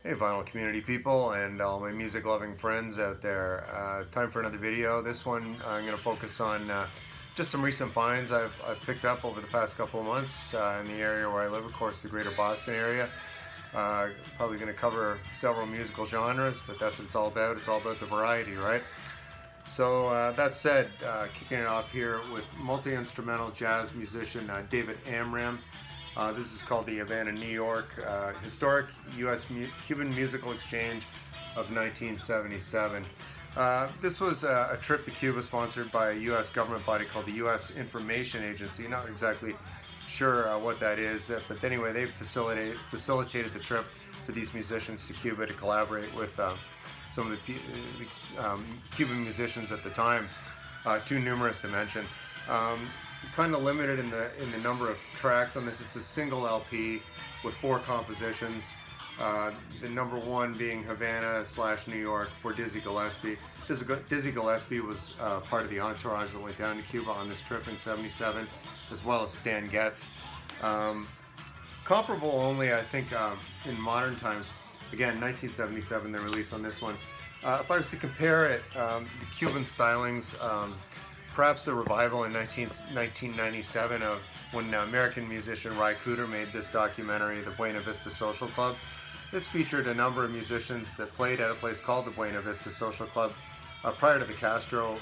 Hey vinyl community people and all my music loving friends out there. Time for another video. This one I'm going to focus on just some recent finds I've picked up over the past couple of months in the area where I live, of course the greater Boston area. Probably going to cover several musical genres, but that's what it's all about. It's all about the variety, right? So that said, kicking it off here with multi-instrumental jazz musician David Amram. This is called the Havana, New York Historic U.S.-Cuban Musical Exchange of 1977. This was a trip to Cuba sponsored by a U.S. government body called the U.S. Information Agency. Not exactly sure what that is, but anyway, they facilitated the trip for these musicians to Cuba to collaborate with some of the Cuban musicians at the time, too numerous to mention. Kind of limited in the number of tracks on this. It's a single LP with 4 compositions. The number 1 being Havana / New York for Dizzy Gillespie. Dizzy Gillespie was part of the entourage that went down to Cuba on this trip in '77, as well as Stan Getz. Comparable only, I think, in modern times. Again, 1977, the release on this one. If I was to compare it, the Cuban stylings, perhaps the revival in 1997 of when American musician Ry Cooder made this documentary, The Buena Vista Social Club. This featured a number of musicians that played at a place called the Buena Vista Social Club prior to the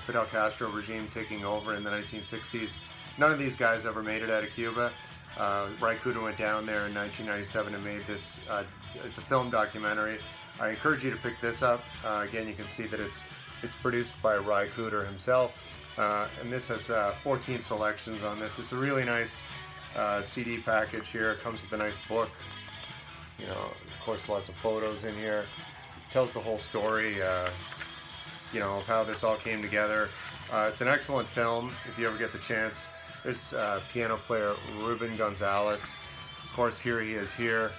Fidel Castro regime taking over in the 1960s. None of these guys ever made it out of Cuba. Ry Cooder went down there in 1997 and made this, it's a film documentary. I encourage you to pick this up. Again, you can see that it's produced by Ry Cooder himself. And this has 14 selections on this. It's a really nice CD package here. It comes with a nice book. You know, of course, lots of photos in here. It tells the whole story, you know, of how this all came together. It's an excellent film if you ever get the chance. There's piano player Ruben Gonzalez. Of course, here he is here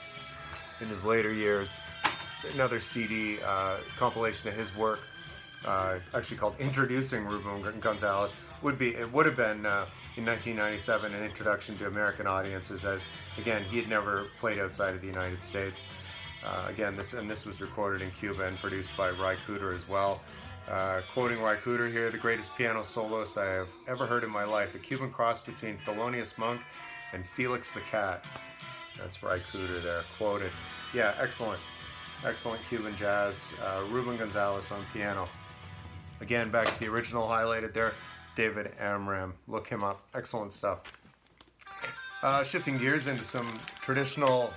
in his later years. Another CD compilation of his work. Actually called Introducing Ruben Gonzalez. It would have been in 1997 an introduction to American audiences, as again he had never played outside of the United States. Again, this was recorded in Cuba and produced by Ry Cooder as well. Quoting Ry Cooder here, the greatest piano soloist I have ever heard in my life, a Cuban cross between Thelonious Monk and Felix the Cat. That's Ry Cooder there, quoted. Yeah, excellent Cuban jazz. Ruben Gonzalez on piano. Again, back to the original highlighted there, David Amram. Look him up. Excellent stuff. Shifting gears into some traditional,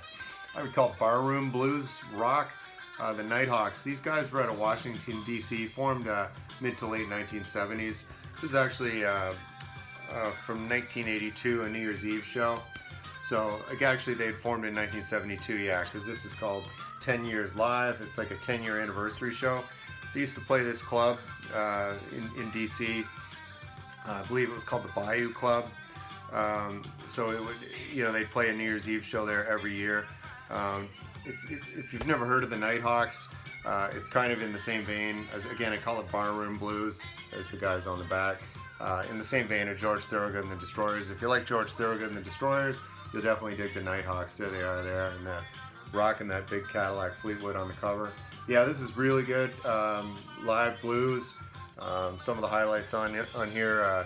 I would call barroom blues rock. The Nighthawks. These guys were out of Washington, D.C., formed mid to late 1970s. This is actually from 1982, a New Year's Eve show. So, actually, they had formed in 1972, yeah, because this is called 10 Years Live. It's like a 10-year anniversary show. They used to play this club in DC. I believe it was called the Bayou Club. So it would, you know, they'd play a New Year's Eve show there every year. If you've never heard of the Nighthawks, it's kind of in the same vein as, again, I call it barroom blues. There's the guys on the back. In the same vein of George Thorogood and the Destroyers. If you like George Thorogood and the Destroyers, you'll definitely dig the Nighthawks. There they are there, and they're rocking that big Cadillac Fleetwood on the cover. Yeah, this is really good live blues. Some of the highlights on here: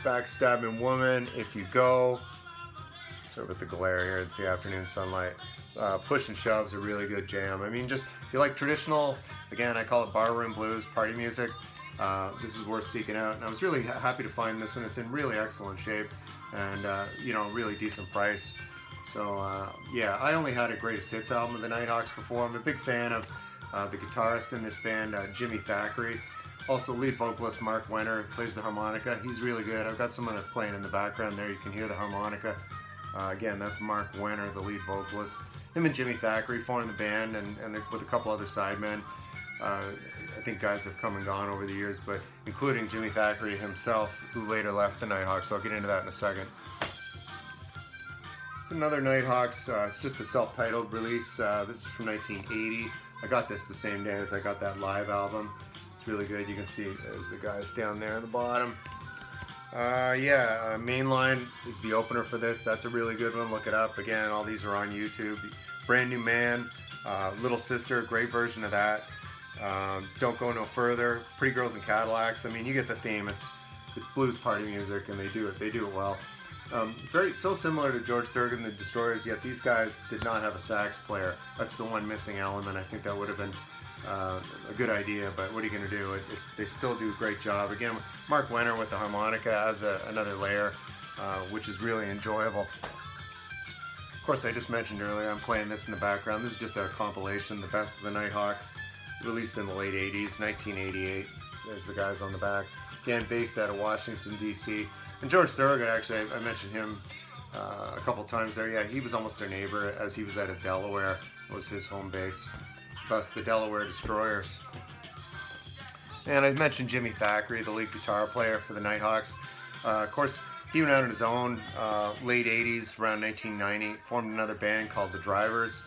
"Backstabbing Woman," "If You Go." Sort of with the glare here, it's the afternoon sunlight. "Push and Shove's a really good jam. I mean, just if you like traditional, again, I call it barroom blues, party music. This is worth seeking out. And I was really happy to find this one. It's in really excellent shape, and you know, really decent price. So yeah, I only had a greatest hits album of the Nighthawks before. I'm a big fan of the guitarist in this band, Jimmy Thackeray. Also lead vocalist Mark Wenner plays the harmonica. He's really good. I've got someone playing in the background there. You can hear the harmonica. Again, that's Mark Wenner, the lead vocalist. Him and Jimmy Thackeray formed the band, and with a couple other sidemen. I think guys have come and gone over the years, but including Jimmy Thackeray himself, who later left the Nighthawks. I'll get into that in a second. It's another Nighthawks. It's just a self-titled release. This is from 1980. I got this the same day as I got that live album. It's really good. You can see there's the guys down there at the bottom. Mainline is the opener for this. That's a really good one. Look it up. Again, all these are on YouTube. Brand New Man, Little Sister, great version of that. Don't Go No Further, Pretty Girls in Cadillacs. I mean, you get the theme. It's blues party music, and they do it well. Very so similar to George Thorogood and the Destroyers, yet these guys did not have a sax player. That's the one missing element. I think that would have been a good idea, but what are you going to do? They still do a great job. Again, Mark Wenner with the harmonica adds another layer, which is really enjoyable. Of course, I just mentioned earlier, I'm playing this in the background. This is just a compilation, The Best of the Nighthawks, released in the late 80s, 1988. There's the guys on the back. Again, based out of Washington, D.C. And George Thorogood, actually, I mentioned him a couple times there. Yeah, he was almost their neighbor, as he was out of Delaware. It was his home base. Thus, the Delaware Destroyers. And I mentioned Jimmy Thackeray, the lead guitar player for the Nighthawks. Of course, he went out on his own, late 80s, around 1990, formed another band called The Drivers.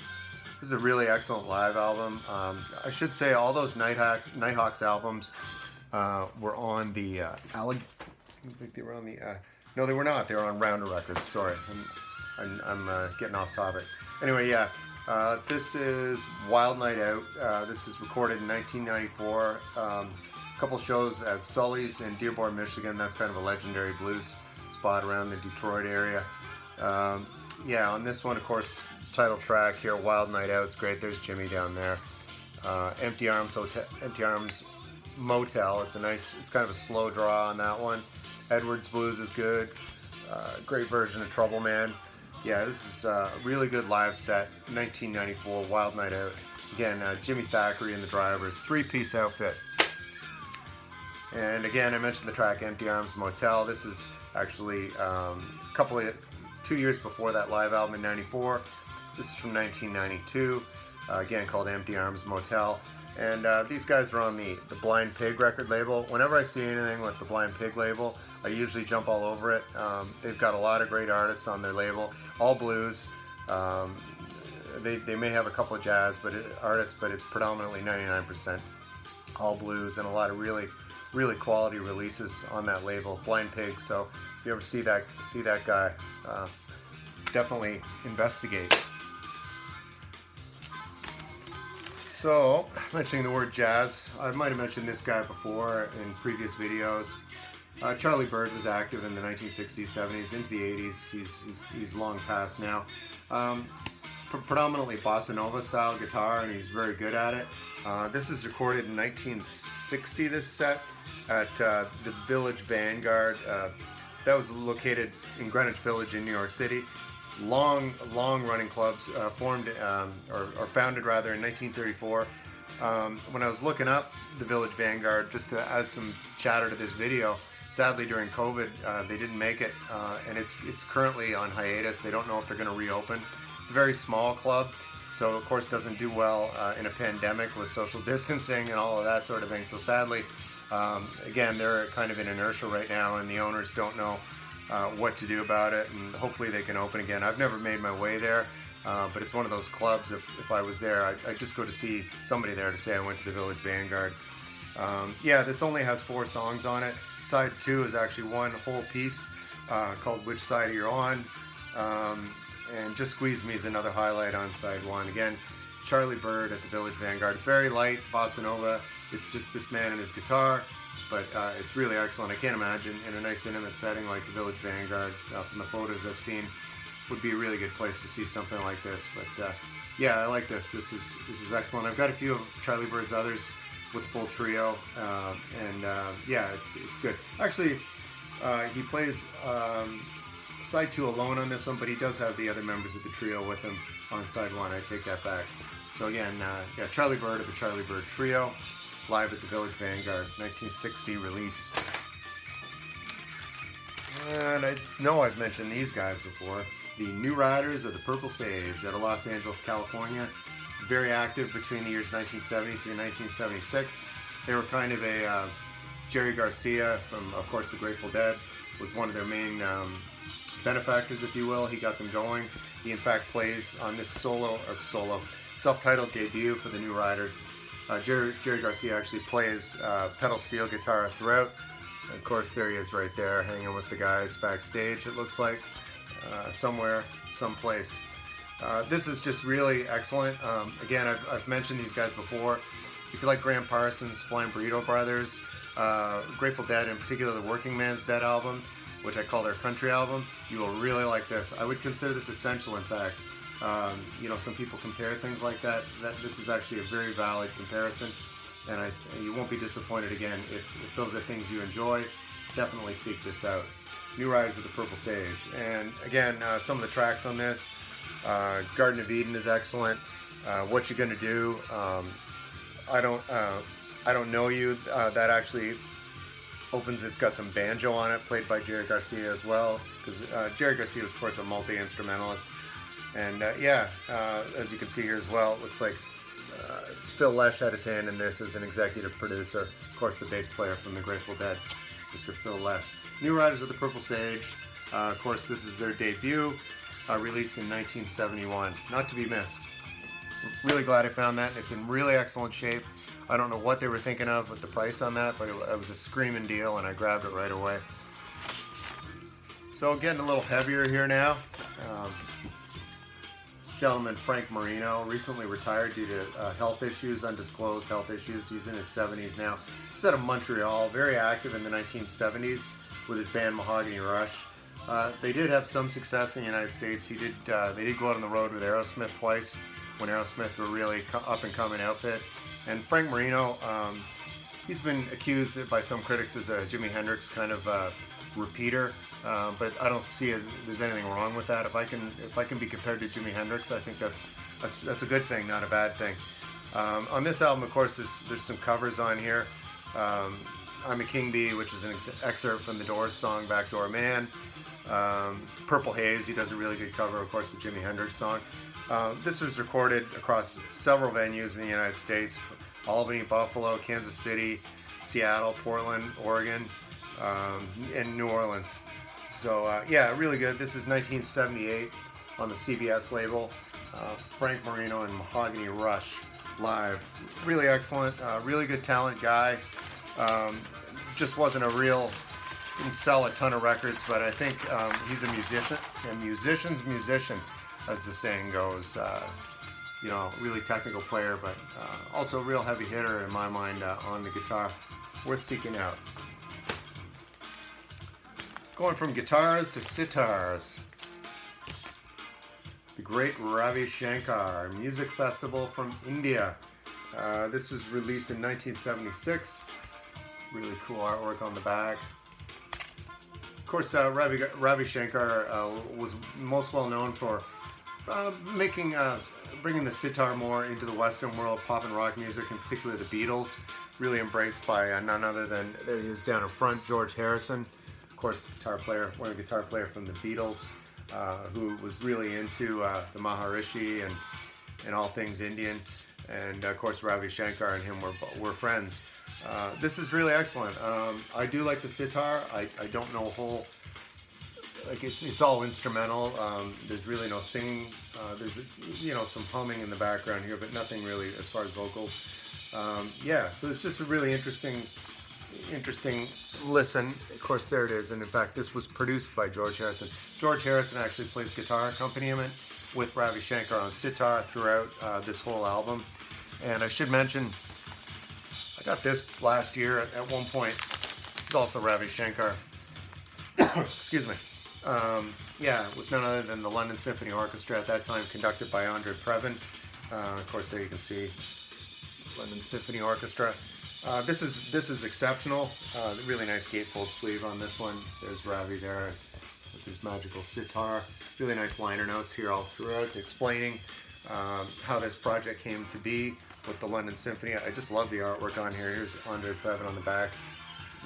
This is a really excellent live album. I should say all those Nighthawks albums were on the I think they were on the no, they were not. They were on Rounder Records. Sorry, I'm getting off topic. Anyway, yeah, this is Wild Night Out. This is recorded in 1994. A couple shows at Sully's in Dearborn, Michigan. That's kind of a legendary blues spot around the Detroit area. Yeah, on this one, of course, title track here, Wild Night Out. It's great. There's Jimmy down there. Empty Arms Motel. It's kind of a slow draw on that one. Edwards Blues is good. Great version of Trouble Man. Yeah, this is a really good live set. 1994, Wild Night Out. Again, Jimmy Thackeray and the Drivers, three-piece outfit. And again, I mentioned the track Empty Arms Motel. This is actually 2 years before that live album in 94. This is from 1992, again called Empty Arms Motel. And these guys are on the Blind Pig record label. Whenever I see anything with the Blind Pig label, I usually jump all over it. They've got a lot of great artists on their label, all blues. They may have a couple of jazz artists, but it's predominantly 99% all blues, and a lot of really quality releases on that label, Blind Pig. So if you ever see that guy, definitely investigate. So, mentioning the word jazz, I might have mentioned this guy before in previous videos. Charlie Byrd was active in the 1960s, 70s, into the 80s. He's long past now. Predominantly bossa nova style guitar, and he's very good at it. This is recorded in 1960, this set, at the Village Vanguard. That was located in Greenwich Village in New York City. Long running clubs, formed or founded rather in 1934. When I was looking up the Village Vanguard, just to add some chatter to this video, sadly during COVID they didn't make it, and it's currently on hiatus. They don't know if they're going to reopen. It's a very small club, so of course doesn't do well in a pandemic with social distancing and all of that sort of thing. So sadly, again, they're kind of in inertia right now, and the owners don't know what to do about it, and hopefully they can open again. I've never made my way there, but it's one of those clubs, if I was there, I'd just go to see somebody there to say I went to the Village Vanguard. Yeah, this only has 4 songs on it. Side 2 is actually one whole piece called Which Side Are You On? And Just Squeeze Me is another highlight on side 1. Again, Charlie Byrd at the Village Vanguard. It's very light, bossa nova. It's just this man and his guitar. But it's really excellent. I can't imagine in a nice intimate setting like the Village Vanguard, from the photos I've seen, would be a really good place to see something like this. But yeah, I like this. This is excellent. I've got a few of Charlie Byrd's others with a full trio, and yeah, it's good. Actually, he plays side 2 alone on this one, but he does have the other members of the trio with him on side 1. I take that back. So again, yeah, Charlie Byrd of the Charlie Byrd Trio, live at the Village Vanguard, 1960 release. And I know I've mentioned these guys before. The New Riders of the Purple Sage out of Los Angeles, California. Very active between the years 1970 through 1976. They were kind of a Jerry Garcia from, of course, the Grateful Dead was one of their main benefactors, if you will. He got them going. He, in fact, plays on this self-titled debut for the New Riders. Jerry Garcia actually plays pedal steel guitar throughout. And of course, there he is right there, hanging with the guys backstage, it looks like, somewhere, someplace. This is just really excellent. Again, I've mentioned these guys before. If you like Graham Parsons, Flying Burrito Brothers, Grateful Dead, in particular the Working Man's Dead album, which I call their country album, you will really like this. I would consider this essential, in fact. You know, some people compare things like that. This is actually a very valid comparison, and you won't be disappointed again. If those are things you enjoy, definitely seek this out. New Riders of the Purple Sage. And again, some of the tracks on this, Garden of Eden is excellent. What You Gonna Do, I don't know you. That actually opens. It's got some banjo on it, played by Jerry Garcia as well, because Jerry Garcia is, of course, a multi-instrumentalist. And yeah, as you can see here as well, it looks like Phil Lesh had his hand in this as an executive producer. Of course, the bass player from the Grateful Dead, Mr. Phil Lesh. New Riders of the Purple Sage, of course, this is their debut, released in 1971. Not to be missed. Really glad I found that. It's in really excellent shape. I don't know what they were thinking of with the price on that, but it was a screaming deal, and I grabbed it right away. So getting a little heavier here now. This gentleman, Frank Marino, recently retired due to health issues, undisclosed health issues. He's in his 70s now. He's out of Montreal, very active in the 1970s with his band Mahogany Rush. They did have some success in the United States. They did go out on the road with Aerosmith twice, when Aerosmith were really up-and-coming outfit. And Frank Marino, he's been accused by some critics as a Jimi Hendrix kind of repeater, but I don't see there's anything wrong with that. If I can be compared to Jimi Hendrix, I think that's a good thing, not a bad thing. On this album, of course, there's some covers on here. I'm a King Bee, which is an excerpt from the Doors song Backdoor Man. Purple Haze, he does a really good cover, of course, the Jimi Hendrix song. This was recorded across several venues in the United States: Albany, Buffalo, Kansas City, Seattle, Portland, Oregon, and New Orleans. So yeah, really good. This is 1978 on the CBS label. Frank Marino and Mahogany Rush live. Really excellent, really good talent guy. Just wasn't didn't sell a ton of records, but I think he's a musician, a musician's musician, as the saying goes. You know, really technical player, but also a real heavy hitter in my mind on the guitar. Worth seeking out. Going from guitars to sitars. The Great Ravi Shankar Music Festival from India. This was released in 1976. Really cool artwork on the back. Of course, Ravi Shankar was most well known for bringing the sitar more into the Western world, pop and rock music, in particular the Beatles. Really embraced by none other than, there he is down in front, George Harrison. Of course, one of the guitar player from the Beatles, who was really into the Maharishi and all things Indian. And of course, Ravi Shankar and him were friends. This is really excellent. I do like the sitar. I don't know a whole, like it's all instrumental. There's really no singing. There's some humming in the background here, but nothing really as far as vocals. Yeah, so it's just a really interesting listen. Of course, there it is. And in fact, this was produced by George Harrison. George Harrison actually plays guitar accompaniment with Ravi Shankar on sitar throughout this whole album. And I should mention, I got this last year at one point. It's also Ravi Shankar. Excuse me. Yeah, with none other than the London Symphony Orchestra at that time, conducted by Andre Previn. Of course, there you can see London Symphony Orchestra. This is exceptional. Really nice gatefold sleeve on this one. There's Ravi there with his magical sitar. Really nice liner notes here all throughout, explaining how this project came to be with the London Symphony. I just love the artwork on here. Here's Andre Previn on the back.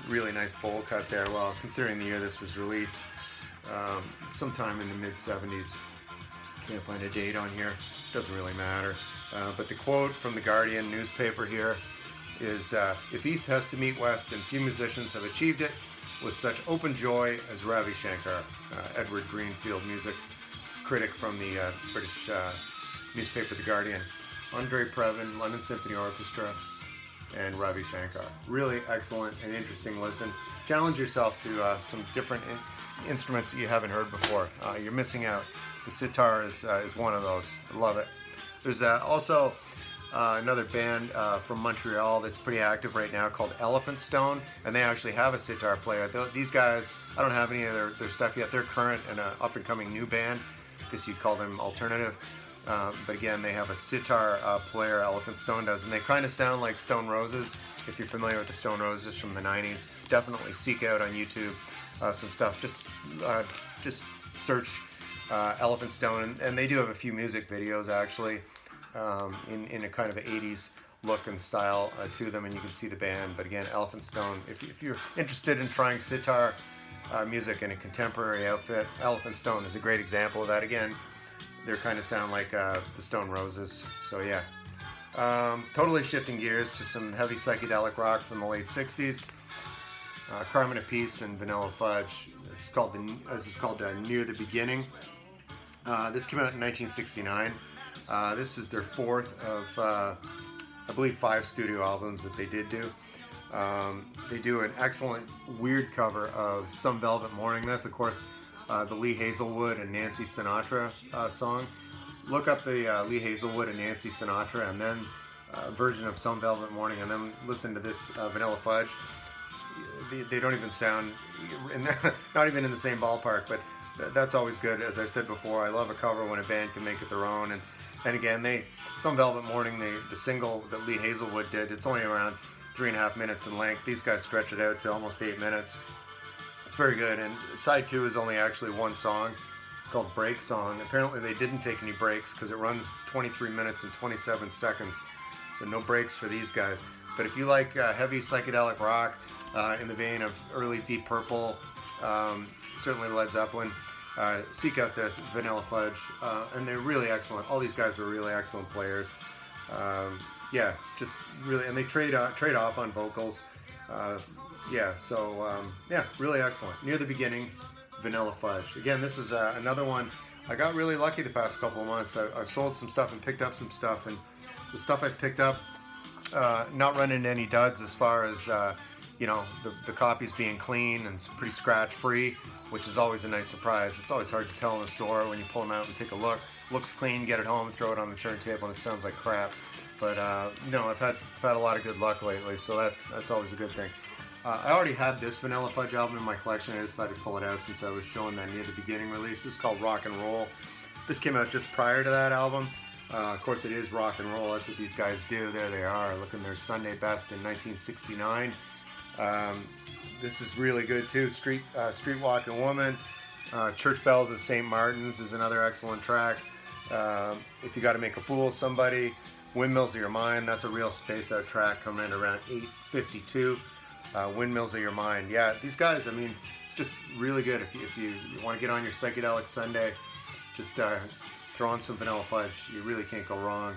Really nice bowl cut there. Well, considering the year this was released, sometime in the mid-70s. Can't find a date on here. Doesn't really matter. But the quote from the Guardian newspaper here is, if East has to meet West, then few musicians have achieved it with such open joy as Ravi Shankar. Edward Greenfield, music critic from the British newspaper The Guardian. Andre Previn, London Symphony Orchestra, and Ravi Shankar. Really excellent and interesting listen. Challenge yourself to some different instruments that you haven't heard before. You're missing out. The sitar is one of those. I love it. There's also another band from Montreal that's pretty active right now called Elephant Stone, and they actually have a sitar player. These guys, I don't have any of their stuff yet. They're current and an up-and-coming new band. I guess you'd call them alternative. But again, they have a sitar player, Elephant Stone does, and they kind of sound like Stone Roses. If you're familiar with the Stone Roses from the 90s, definitely seek out on YouTube some stuff. Just search Elephant Stone, and they do have a few music videos actually in a kind of an 80s look and style to them, and you can see the band. But again, Elephant Stone, if you're interested in trying sitar music in a contemporary outfit, Elephant Stone is a great example of that. Again, they kind of sound like the Stone Roses. So yeah, totally shifting gears to some heavy psychedelic rock from the late 60s. Carmen Appice and Vanilla Fudge. This is called Near the Beginning. This came out in 1969. This is their fourth of, I believe, 5 studio albums that they did do. They do an excellent weird cover of Some Velvet Morning. That's, of course, the Lee Hazelwood and Nancy Sinatra song. Look up the Lee Hazelwood and Nancy Sinatra and then version of Some Velvet Morning, and then listen to this Vanilla Fudge. They don't even sound, not even in the same ballpark, but that's always good. As I've said before, I love a cover when a band can make it their own. And again, Some Velvet Morning, the single that Lee Hazelwood did, it's only around 3.5 minutes in length. These guys stretch it out to almost 8 minutes. It's very good. And side 2 is only actually one song. It's called Break Song. Apparently they didn't take any breaks because it runs 23 minutes and 27 seconds. So no breaks for these guys. But if you like heavy psychedelic rock in the vein of early Deep Purple, certainly Led Zeppelin, seek out this Vanilla Fudge, and they're really excellent. All these guys are really excellent players. Yeah, just really, and they trade off on vocals. Yeah, so yeah, really excellent. Near the Beginning, Vanilla Fudge. Again, this is another one. I got really lucky the past couple of months. I've sold some stuff and picked up some stuff, and the stuff I've picked up, not running into any duds as far as you know, the copies being clean and pretty scratch free, which is always a nice surprise. It's always hard to tell in the store when you pull them out and take a look. Looks clean, get it home, throw it on the turntable, and it sounds like crap. But no, I've had a lot of good luck lately, so that's always a good thing. I already had this Vanilla Fudge album in my collection. I decided to pull it out since I was showing that Near the Beginning release. This is called Rock and Roll. This came out just prior to that album. Of course, it is rock and roll. That's what these guys do. There they are, looking their Sunday best in 1969. This is really good too. Street Walking Woman. Church Bells of St. Martin's is another excellent track. If You Gotta Make a Fool of Somebody. Windmills of Your Mind. That's a real space out track coming in around 8:52. Windmills of Your Mind. Yeah, these guys, I mean, it's just really good. If you want to get on your psychedelic Sunday, just throw on some Vanilla Fudge. You really can't go wrong.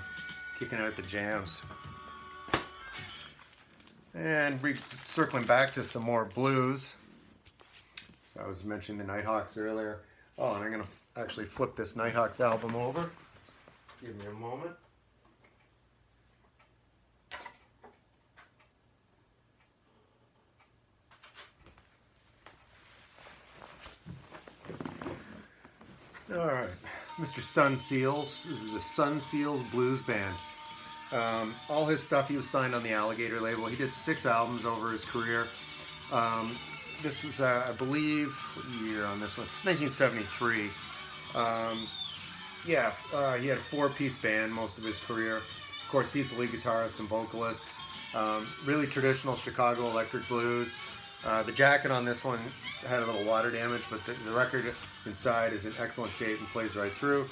Kicking out the jams. And circling back to some more blues. So I was mentioning the Nighthawks earlier. Oh, and I'm going to actually flip this Nighthawks album over. Give me a moment. All right, Mr. Sun Seals. This is the Sun Seals Blues Band. All his stuff, he was signed on the Alligator label. He did 6 albums over his career. This was, I believe, what year on this one? 1973. Yeah, he had a 4-piece band most of his career. Of course, he's the lead guitarist and vocalist. Really traditional Chicago electric blues. The jacket on this one had a little water damage, but the record inside is in excellent shape and plays right through.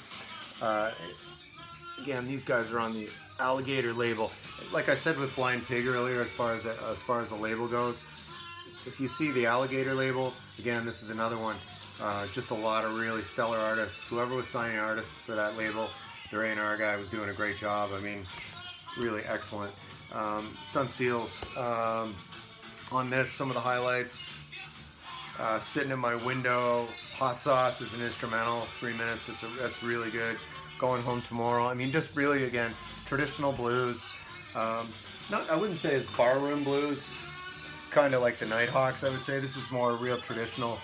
Again, these guys are on the Alligator label. Like I said with Blind Pig earlier, as far as the label goes, if you see the Alligator label, again, this is another one. Just a lot of really stellar artists. Whoever was signing artists for that label, their A&R guy was doing a great job. I mean, really excellent. Sun Seals. On this, some of the highlights. Sitting in My Window. Hot Sauce is an instrumental, 3 minutes. That's really good. Going Home Tomorrow. I mean, just really, again, traditional blues. I wouldn't say it's barroom blues, kind of like the Nighthawks, I would say. This is more real traditional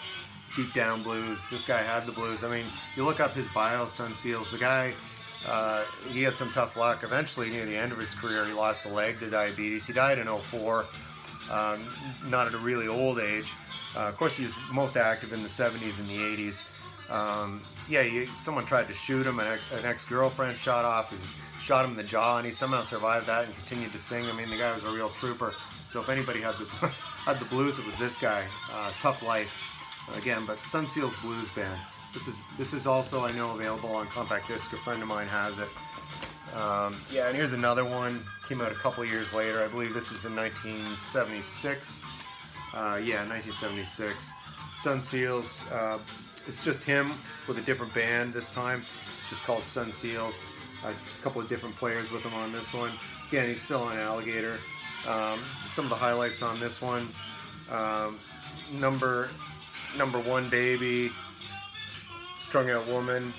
deep down blues. This guy had the blues. I mean, you look up his bio, Sun Seals, the guy, he had some tough luck. Eventually, near the end of his career, he lost a leg to diabetes. He died in '04, not at a really old age. Of course, he was most active in the 70s and the 80s. Someone tried to shoot him. An ex-girlfriend shot him in the jaw, and he somehow survived that and continued to sing. I mean, the guy was a real trooper. So if anybody had the blues, it was this guy. Tough life, again. But Sun Seals Blues Band. This is also, I know, available on compact disc. A friend of mine has it. And here's another one. Came out a couple years later. I believe this is in 1976. 1976. Sun Seals. It's just him with a different band this time. It's just called Sun Seals. Just a couple of different players with him on this one. Again, he's still on Alligator. Some of the highlights on this one. Number One Baby, Strung Out Woman,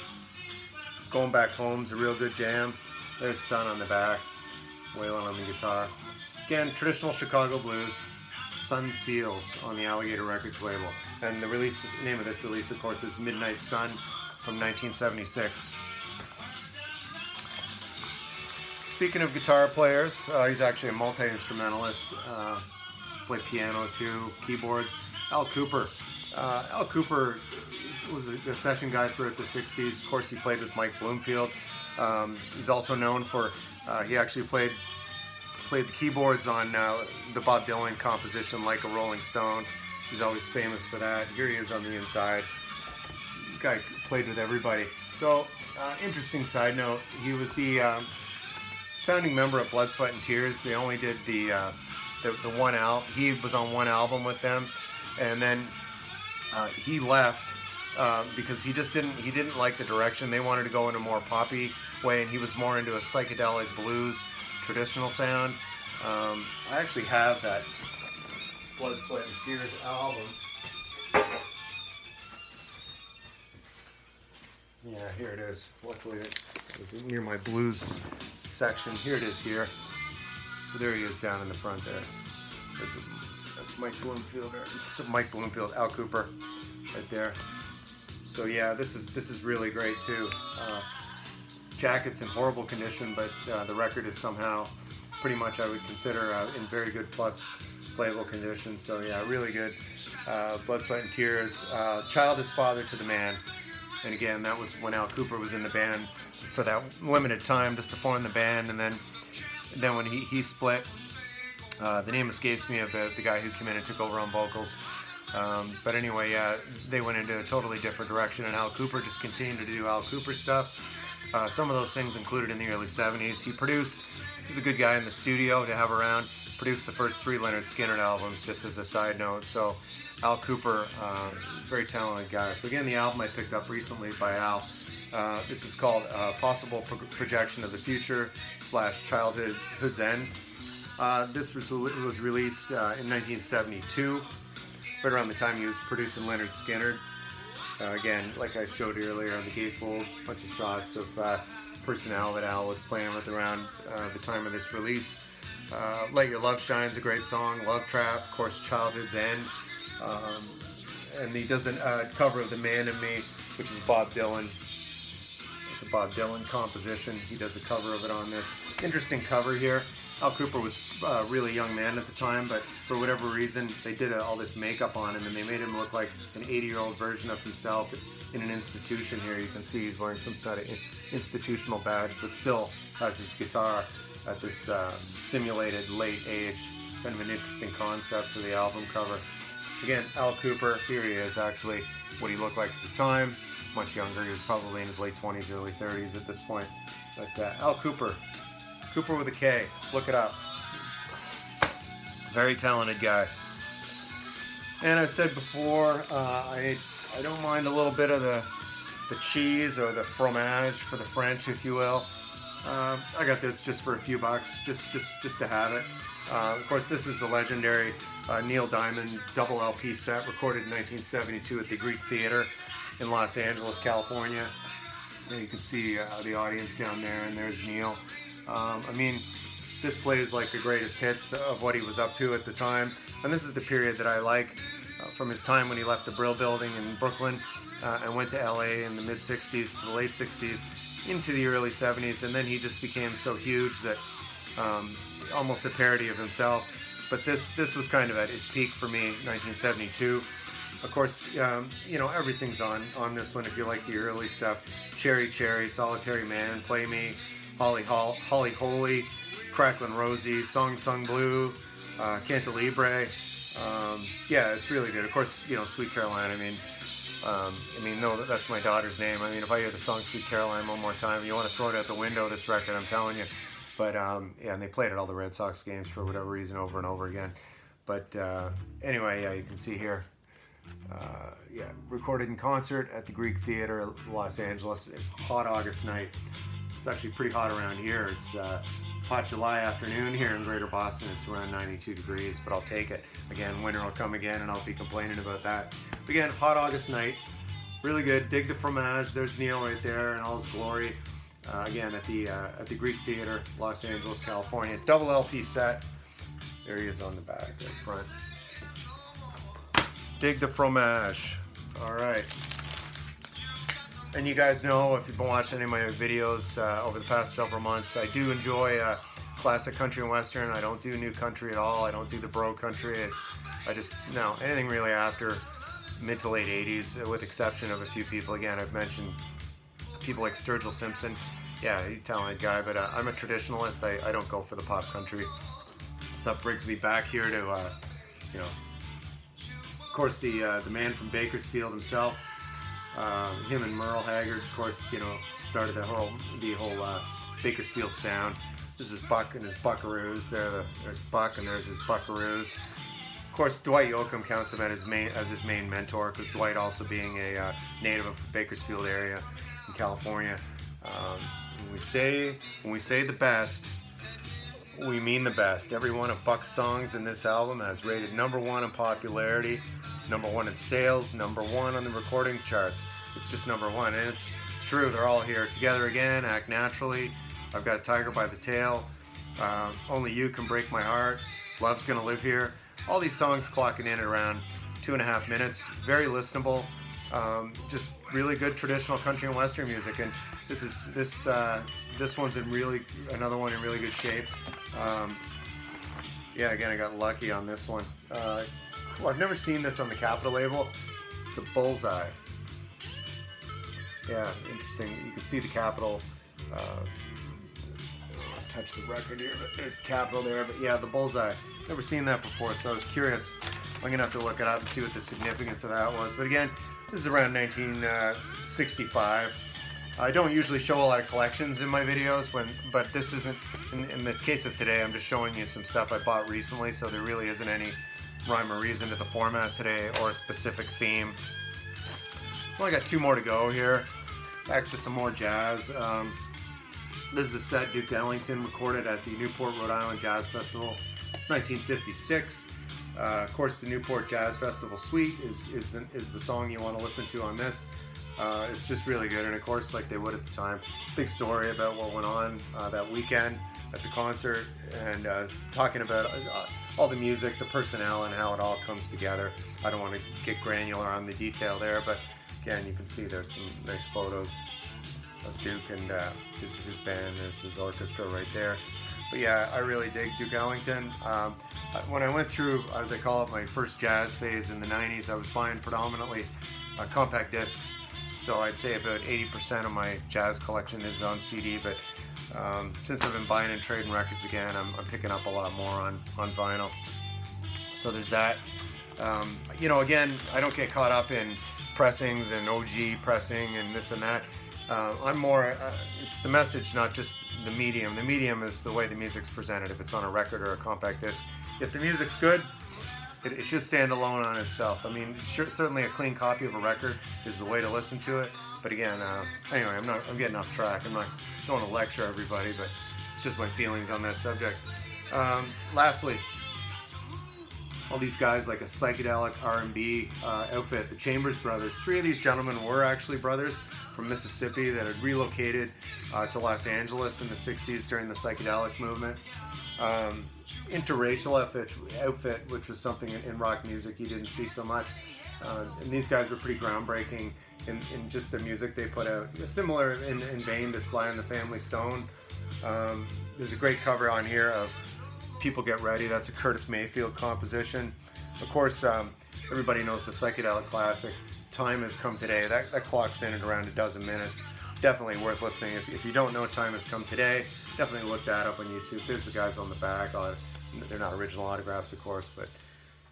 Going Back Home's a real good jam. There's Sun on the back, Waylon on the guitar. Again, traditional Chicago blues. Sun Seals on the Alligator Records label. And the name of this release, of course, is Midnight Sun from 1976. Speaking of guitar players, he's actually a multi-instrumentalist. Played piano too, keyboards. Al Kooper. Al Kooper was a session guy throughout the 60s. Of course, he played with Mike Bloomfield. He's also known for, he actually played the keyboards on the Bob Dylan composition Like a Rolling Stone. He's always famous for that. Here he is on the inside. The guy played with everybody. So, interesting side note, he was the founding member of Blood, Sweat and Tears. They only did the one album. He was on one album with them, and then he left because he didn't like the direction. They wanted to go in a more poppy way, and he was more into a psychedelic blues traditional sound. I actually have that Blood, Sweat and Tears album. Yeah, here it is. Luckily, it was near my blues section. Here it is here. So there he is down in the front there. That's Mike Bloomfield. Mike Bloomfield, Al Kooper, right there. So yeah, this is really great too. Jacket's in horrible condition, but the record is somehow pretty much, I would consider, in very good plus playable condition. So yeah, really good. Blood, Sweat and Tears. Child is Father to the Man. And again, that was when Al Kooper was in the band for that limited time, just to form the band. And then when he split, the name escapes me of the guy who came in and took over on vocals. But anyway, they went into a totally different direction, and Al Kooper just continued to do Al Kooper stuff. Some of those things included in the early 70s. He was a good guy in the studio to have around. Produced the first 3 Lynyrd Skynyrd albums, just as a side note. So Al Kooper, very talented guy. So again, the album I picked up recently by Al. This is called Possible Projection of the Future / Childhood's End. This was released in 1972, right around the time he was producing Lynyrd Skynyrd. Again, like I showed earlier on the gatefold, a bunch of shots of personnel that Al was playing with around the time of this release. Let Your Love Shine's a great song. Love Trap, of course, Childhood's End. And he does a cover of The Man in Me, which is Bob Dylan. It's a Bob Dylan composition. He does a cover of it on this. Interesting cover here. Al Kooper was a really young man at the time, but for whatever reason, they did all this makeup on him, and they made him look like an 80-year-old version of himself in an institution here. You can see he's wearing some sort of institutional badge, but still has his guitar at this simulated late age. Kind of an interesting concept for the album cover. Again, Al Kooper, here he is actually, what he looked like at the time. Much younger, he was probably in his late 20s, early 30s at this point. But Al Kooper, Cooper with a K, look it up. Very talented guy. And I've said before, I don't mind a little bit of the cheese or the fromage for the French, if you will. I got this just for a few bucks, just to have it. Of course, this is the legendary Neil Diamond double LP set, recorded in 1972 at the Greek Theater in Los Angeles, California. There you can see the audience down there, and there's Neil. I mean, this plays like the greatest hits of what he was up to at the time, and this is the period that I like. from his time when he left the Brill Building in Brooklyn and went to LA in the mid 60s to the late 60s into the early 70s, and then he just became so huge that almost a parody of himself. But this was kind of at his peak for me, 1972. Of course, you know, everything's on this one if you like the early stuff. Cherry Cherry, Solitary Man, Play Me, Holly Holy, Cracklin' Rosie, Song Sung Blue, Cantalibre. Yeah, it's really good. Of course, you know, Sweet Caroline. I mean, no, that's my daughter's name. I mean, if I hear the song Sweet Caroline one more time, you want to throw it out the window, this record, I'm telling you. But, yeah, and they played at all the Red Sox games for whatever reason over and over again. But anyway, yeah, you can see here. Yeah, recorded in concert at the Greek Theater, Los Angeles. It's a hot August night. It's actually pretty hot around here. It's hot July afternoon here in Greater Boston. It's around 92 degrees, but I'll take it. Again, winter will come again, and I'll be complaining about that. But again, hot August night. Really good. Dig the Fromage. There's Neil right there in all his glory. Again, at the Greek Theater, Los Angeles, California. Double LP set. There he is on the back, right front. Dig the Fromage. All right. And you guys know, if you've been watching any of my videos over the past several months, I do enjoy classic country and western. I don't do new country at all. I don't do the bro country. I just, no, anything really after mid to late 80s, with exception of a few people. Again, I've mentioned people like Sturgill Simpson. Yeah, he's a talented guy, but I'm a traditionalist. I don't go for the pop country. So that brings me back here to, you know, of course, the man from Bakersfield himself. Him and Merle Haggard, of course, you know, started the whole Bakersfield sound. This is Buck and his Buckaroos. There's Buck and there's his Buckaroos. Of course, Dwight Yoakam counts him as his main mentor, because Dwight, also being a native of the Bakersfield area in California. When we say the best, we mean the best. Every one of Buck's songs in this album has rated #1 in popularity, #1 in sales, #1 on the recording charts. It's just #1, and it's true. They're all here. Together Again, Act Naturally, I've Got a Tiger by the Tail, Only You Can Break My Heart, Love's Gonna Live Here. All these songs clocking in at around 2.5 minutes. Very listenable. Just really good traditional country and western music, and this one's another one in really good shape. Yeah, again, I got lucky on this one. Well, I've never seen this on the Capitol label. It's a Bullseye. Yeah, interesting. You can see the Capitol. I don't want to touch the record here, but there's the Capitol there. But yeah, the Bullseye. Never seen that before, so I was curious. I'm gonna have to look it up and see what the significance of that was. But again, this is around 1965. I don't usually show a lot of collections in my videos, but this isn't. In the case of today, I'm just showing you some stuff I bought recently, so there really isn't any rhyme or reason to the format today or a specific theme. Well, I got 2 more to go here. Back to some more jazz. This is a set Duke Ellington recorded at the Newport, Rhode Island Jazz Festival. It's 1956. Of course, the Newport Jazz Festival Suite is the song you want to listen to on this. It's just really good, and of course, like they would at the time, big story about what went on that weekend at the concert, and talking about all the music, the personnel, and how it all comes together. I don't want to get granular on the detail there, but again, you can see there's some nice photos of Duke and his band. There's his orchestra right there. But yeah, I really dig Duke Ellington. When I went through, as I call it, my first jazz phase in the 90s, I was buying predominantly compact discs. So I'd say about 80% of my jazz collection is on CD, but since I've been buying and trading records again, I'm picking up a lot more on vinyl. So there's that. You know, again, I don't get caught up in pressings and OG pressing and this and that. I'm more, it's the message, not just the medium. The medium is the way the music's presented, if it's on a record or a compact disc. If the music's good, it should stand alone on itself. I mean, certainly a clean copy of a record is the way to listen to it. But again, anyway, I'm getting off track. Don't want to lecture everybody, but it's just my feelings on that subject. Lastly, all these guys like a psychedelic R&B outfit, the Chambers Brothers. 3 of these gentlemen were actually brothers from Mississippi that had relocated to Los Angeles in the 60s during the psychedelic movement. Interracial outfit, which was something in rock music you didn't see so much. And these guys were pretty groundbreaking in just the music they put out. Similar in vein to Sly and the Family Stone. There's a great cover on here of People Get Ready. That's a Curtis Mayfield composition. Of course, everybody knows the psychedelic classic, Time Has Come Today. That clocks in at around a dozen minutes. Definitely worth listening. If you don't know Time Has Come Today, definitely look that up on YouTube. There's the guys on the back. They're not original autographs, of course, but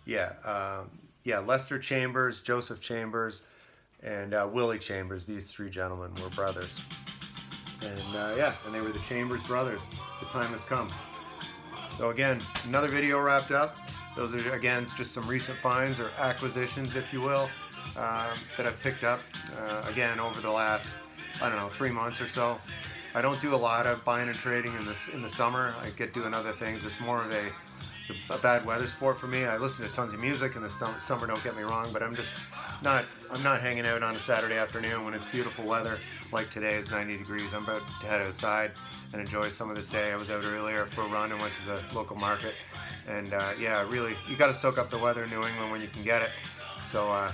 yeah. Lester Chambers, Joseph Chambers, and Willie Chambers. These 3 gentlemen were brothers. And they were the Chambers Brothers. The time has come. So again, another video wrapped up. Those are, again, just some recent finds or acquisitions, if you will, that I've picked up, again, over the last, 3 months or so. I don't do a lot of buying and trading in the summer. I get doing other things. It's more of a bad weather sport for me. I listen to tons of music in the summer, don't get me wrong, but I'm not hanging out on a Saturday afternoon when it's beautiful weather like today. Is 90 degrees. I'm about to head outside and enjoy some of this day. I was out earlier for a run and went to the local market, and really, you got to soak up the weather in New England when you can get it. So I'm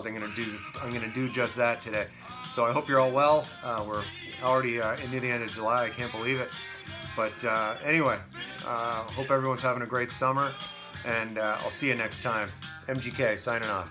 gonna do just that today. So I hope you're all well. We're already into the end of July. I can't believe it. But anyway, hope everyone's having a great summer, and I'll see you next time. MGK signing off.